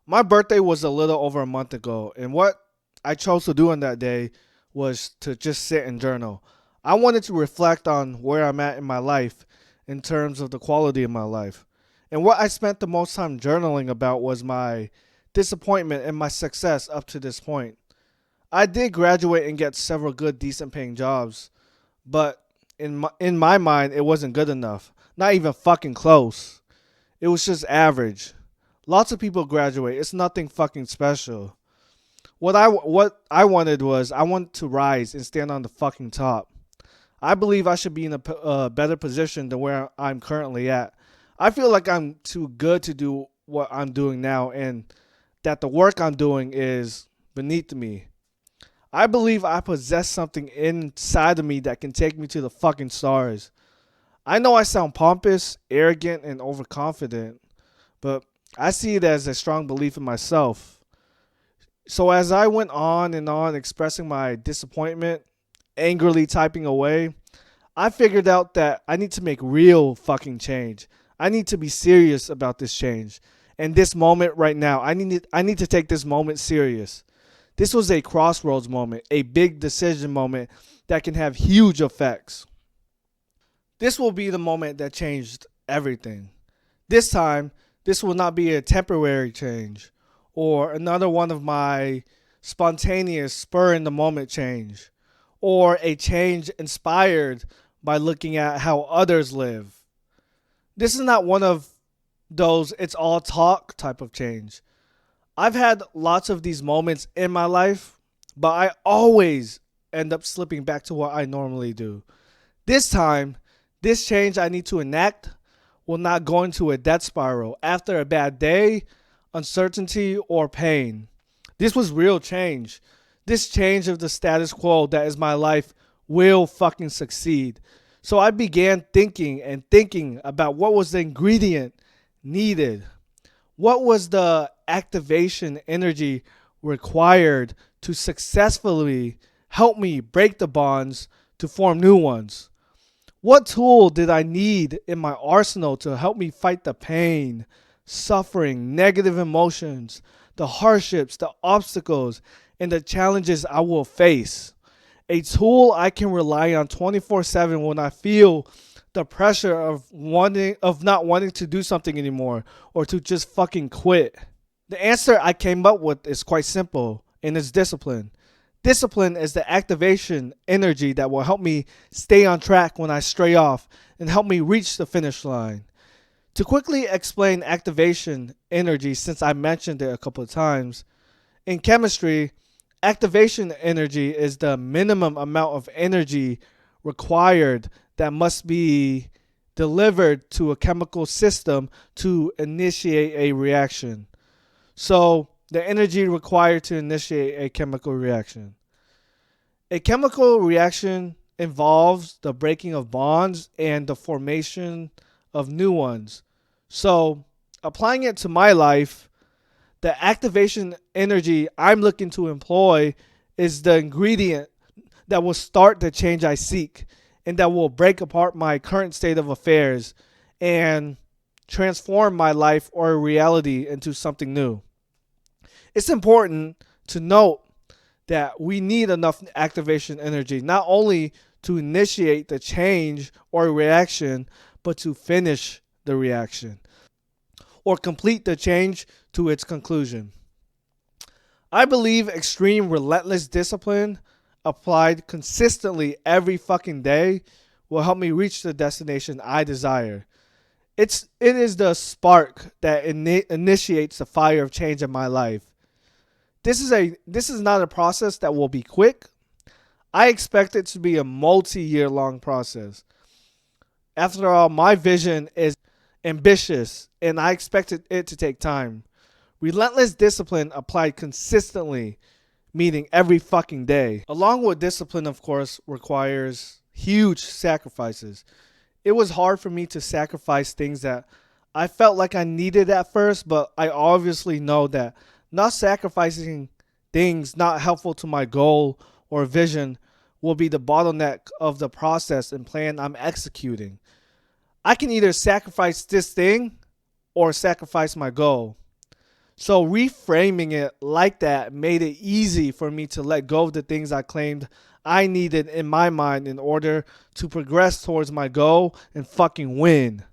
My birthday was a little over a month ago, and what I chose to do on that day was to just sit and journal. I wanted to reflect on where I'm at in my life in terms of the quality of my life. And what I spent the most time journaling about was my disappointment and my success up to this point. I did graduate and get several good, decent paying jobs, but in my mind, it wasn't good enough. Not even fucking close. It was just average. Lots of people graduate. It's nothing fucking special. What I wanted was I want to rise and stand on the fucking top. I believe I should be in a better position than where I'm currently at. I feel like I'm too good to do what I'm doing now, and that the work I'm doing is beneath me. I believe I possess something inside of me that can take me to the fucking stars. I know I sound pompous, arrogant, and overconfident, but I see it as a strong belief in myself. So as I went on and on expressing my disappointment, angrily typing away, I figured out that I need to make real fucking change. I need to be serious about this change. And this moment right now, I need to take this moment serious. This was a crossroads moment, a big decision moment that can have huge effects. This will be the moment that changed everything. This time, this will not be a temporary change or another one of my spontaneous spur in the moment change or a change inspired by looking at how others live. This is not one of those it's all talk type of change. I've had lots of these moments in my life, but I always end up slipping back to what I normally do. This time, this change I need to enact will not go into a death spiral after a bad day, uncertainty, or pain. This was real change. This change of the status quo that is my life will fucking succeed. So I began thinking and thinking about what was the ingredient needed. What was the activation energy required to successfully help me break the bonds to form new ones? What tool did I need in my arsenal to help me fight the pain, suffering, negative emotions, the hardships, the obstacles, and the challenges I will face? A tool I can rely on 24/7 when I feel the pressure of not wanting to do something anymore or to just fucking quit. The answer I came up with is quite simple, and it's discipline. Discipline is the activation energy that will help me stay on track when I stray off and help me reach the finish line. To quickly explain activation energy, since I mentioned it a couple of times, in chemistry, activation energy is the minimum amount of energy required that must be delivered to a chemical system to initiate a reaction. So, the energy required to initiate a chemical reaction. A chemical reaction involves the breaking of bonds and the formation of new ones. So, applying it to my life, the activation energy I'm looking to employ is the ingredient that will start the change I seek and that will break apart my current state of affairs and transform my life or reality into something new. It's important to note that we need enough activation energy not only to initiate the change or reaction, but to finish the reaction or complete the change to its conclusion. I believe extreme relentless discipline applied consistently every fucking day will help me reach the destination I desire. It is the spark that initiates the fire of change in my life. This is not a process that will be quick. I expect it to be a multi-year long process. After all, my vision is ambitious and I expect it to take time. Relentless discipline applied consistently, meaning every fucking day. Along with discipline, of course, requires huge sacrifices. It was hard for me to sacrifice things that I felt like I needed at first, but I obviously know that not sacrificing things not helpful to my goal or vision will be the bottleneck of the process and plan I'm executing. I can either sacrifice this thing or sacrifice my goal. So reframing it like that made it easy for me to let go of the things I claimed I needed in my mind in order to progress towards my goal and fucking win.